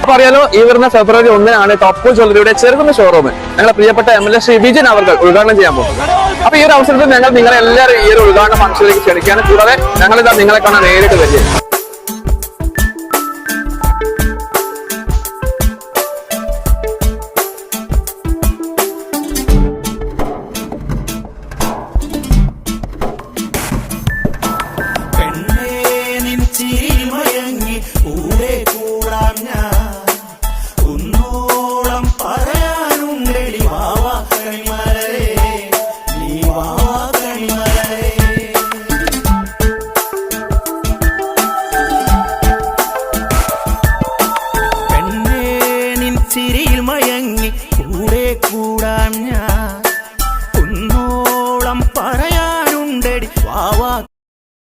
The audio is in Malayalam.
അപ്പൊ അറിയാലോ, ഈ വരുന്ന ഫെബ്രുവരി 1 ടോപ്പ് ജ്വല്ലറിയുടെ ചെറുകുന്ന ഷോറൂം ഞങ്ങളെ പ്രിയപ്പെട്ട MLA ശ്രീ വിജിൻ അവർ ഉദ്ഘാടനം ചെയ്യാൻ പോകും. അപ്പൊ ഈ ഒരു അവസരത്തിൽ ഞങ്ങൾ നിങ്ങളെ എല്ലാവരും ഈ ഒരു ഉദ്ഘാടന ഫംഗ്ഷനിലേക്ക് ക്ഷണിക്കുകയാണ്. കൂടാതെ ഞങ്ങളിതാ നിങ്ങളെ കാണാൻ നേരിട്ട് വരികയാണ്.